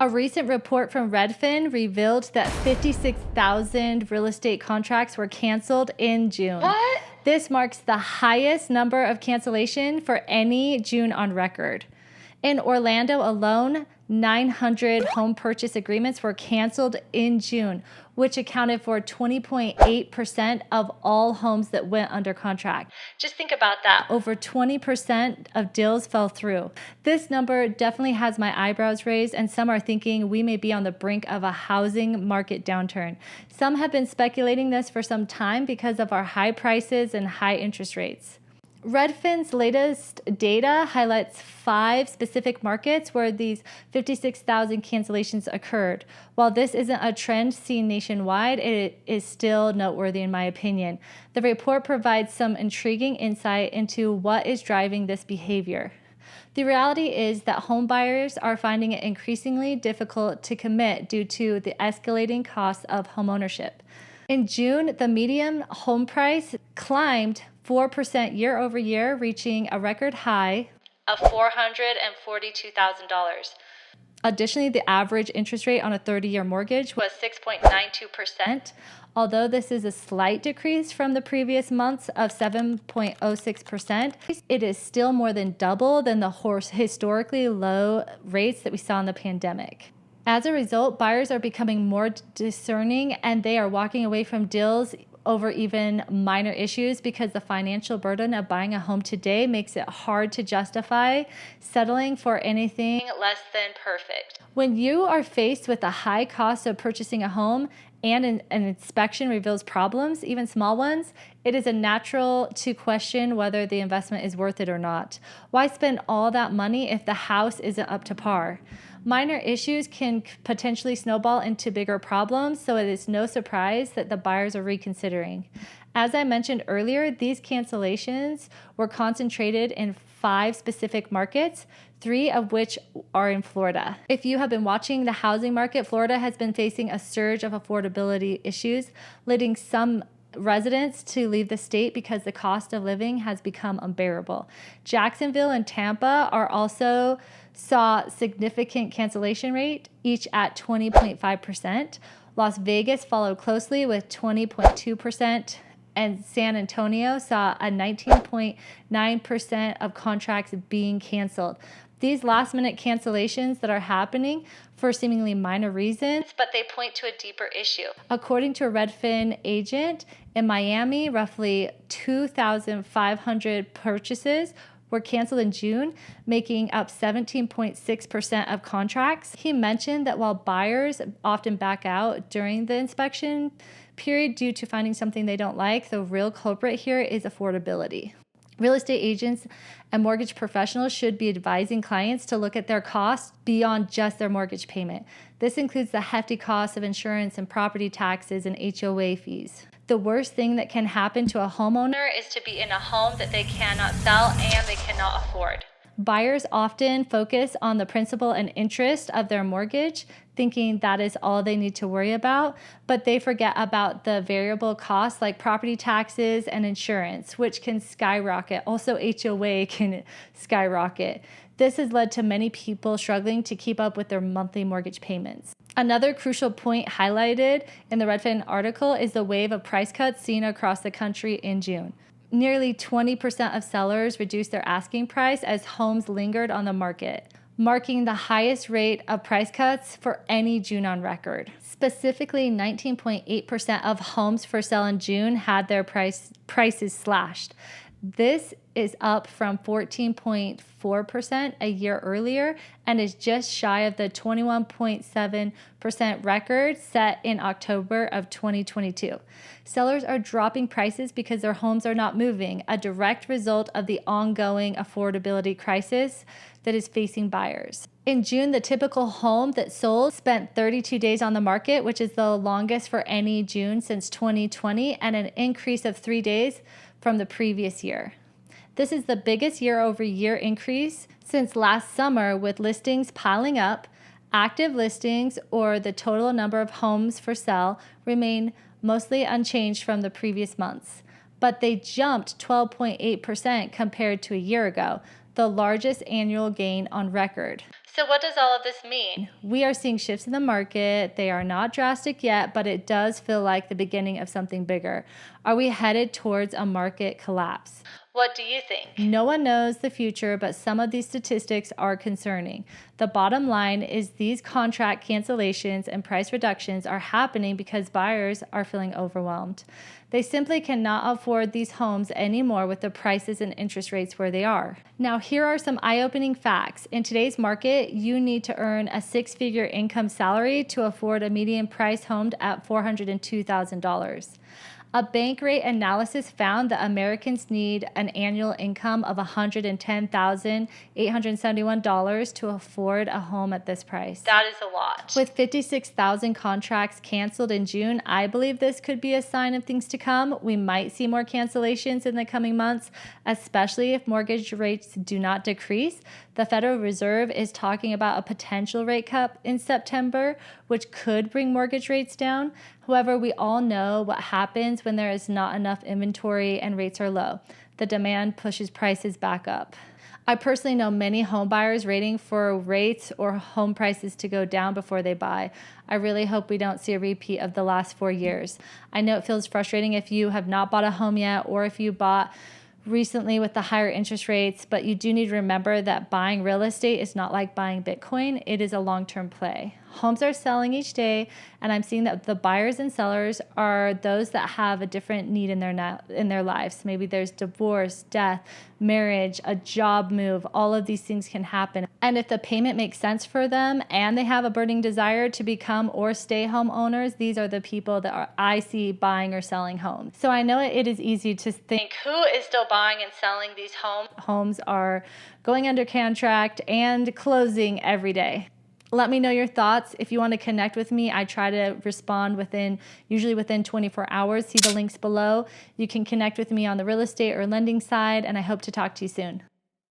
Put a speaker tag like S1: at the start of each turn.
S1: A recent report from Redfin revealed that 56,000 real estate contracts were canceled in June.
S2: What?
S1: This marks the highest number of cancellation for any June on record. In Orlando alone, 900 home purchase agreements were canceled in June, which accounted for 20.8% of all homes that went under contract. Just think about that. Over 20% of deals fell through. This number definitely has my eyebrows raised, and some are thinking we may be on the brink of a housing market downturn. Some have been speculating this for some time because of our high prices and high interest rates. Redfin's latest data highlights 5 specific markets where these 56,000 cancellations occurred. While this isn't a trend seen nationwide, it is still noteworthy in my opinion. The report provides some intriguing insight into what is driving this behavior. The reality is that home buyers are finding it increasingly difficult to commit due to the escalating costs of homeownership. In June, the median home price climbed 4% year over year, reaching a record high of $442,000. Additionally, the average interest rate on a 30-year mortgage was 6.92%. Although this is a slight decrease from the previous months of 7.06%, it is still more than double than the historically low rates that we saw in the pandemic. As a result, buyers are becoming more discerning and they are walking away from deals over even minor issues because the financial burden of buying a home today makes it hard to justify settling for anything less than perfect. When you are faced with the high cost of purchasing a home and an inspection reveals problems, even small ones, it is natural to question whether the investment is worth it or not. Why spend all that money if the house isn't up to par? Minor issues can potentially snowball into bigger problems, so it is no surprise that the buyers are reconsidering. As I mentioned earlier, these cancellations were concentrated in 5 specific markets, 3 of which are in Florida. If you have been watching the housing market, Florida has been facing a surge of affordability issues, leading some residents to leave the state because the cost of living has become unbearable. Jacksonville and Tampa are also saw significant cancellation rate, each at 20.5%. Las Vegas followed closely with 20.2%, and San Antonio saw a 19.9% of contracts being canceled. These last-minute cancellations that are happening for seemingly minor reasons, but they point to a deeper issue. According to a Redfin agent in Miami, roughly 2,500 purchases were canceled in June, making up 17.6% of contracts. He mentioned that while buyers often back out during the inspection period due to finding something they don't like, the real culprit here is affordability. Real estate agents and mortgage professionals should be advising clients to look at their costs beyond just their mortgage payment. This includes the hefty costs of insurance and property taxes and HOA fees. The worst thing that can happen to a homeowner is to be in a home that they cannot sell and they cannot afford. Buyers often focus on the principal and interest of their mortgage, thinking that is all they need to worry about, but they forget about the variable costs like property taxes and insurance, which can skyrocket. Also, HOA can skyrocket. This has led to many people struggling to keep up with their monthly mortgage payments. Another crucial point highlighted in the Redfin article is the wave of price cuts seen across the country in June. Nearly 20% of sellers reduced their asking price as homes lingered on the market, marking the highest rate of price cuts for any June on record. Specifically, 19.8% of homes for sale in June had their prices slashed. This is up from 14.4% a year earlier and is just shy of the 21.7% record set in October of 2022. Sellers are dropping prices because their homes are not moving, a direct result of the ongoing affordability crisis that is facing buyers. In June, the typical home that sold spent 32 days on the market, which is the longest for any June since 2020, and an increase of 3 days from the previous year. This is the biggest year-over-year increase since last summer, with listings piling up. Active listings, or the total number of homes for sale, remain mostly unchanged from the previous months, but they jumped 12.8% compared to a year ago, the largest annual gain on record. So what does all of this mean? We are seeing shifts in the market. They are not drastic yet, but it does feel like the beginning of something bigger. Are we headed towards a market collapse? What do you think? No one knows the future, but some of these statistics are concerning. The bottom line is these contract cancellations and price reductions are happening because buyers are feeling overwhelmed. They simply cannot afford these homes anymore with the prices and interest rates where they are. Now, here are some eye-opening facts. In today's market, you need to earn a six-figure income salary to afford a median price home at $402,000. A bank rate analysis found that Americans need an annual income of $110,871 to afford a home at this price. That is a lot. With 56,000 contracts canceled in June, I believe this could be a sign of things to come. We might see more cancellations in the coming months, especially if mortgage rates do not decrease. The Federal Reserve is talking about a potential rate cut in September, which could bring mortgage rates down. However, we all know what happens when there is not enough inventory and rates are low. The demand pushes prices back up. I personally know many home buyers waiting for rates or home prices to go down before they buy. I really hope we don't see a repeat of the last 4 years. I know it feels frustrating if you have not bought a home yet or if you bought recently with the higher interest rates, but you do need to remember that buying real estate is not like buying Bitcoin. It is a long-term play. Homes are selling each day, and I'm seeing that the buyers and sellers are those that have a different need in their lives. Maybe there's divorce, death, marriage, a job move. All of these things can happen. And if the payment makes sense for them and they have a burning desire to become or stay home owners, these are the people that I see buying or selling homes. So I know it is easy to think, who is still buying and selling these homes? Homes are going under contract and closing every day. Let me know your thoughts. If you want to connect with me, I try to respond usually within 24 hours. See the links below. You can connect with me on the real estate or lending side, and I hope to talk to you soon.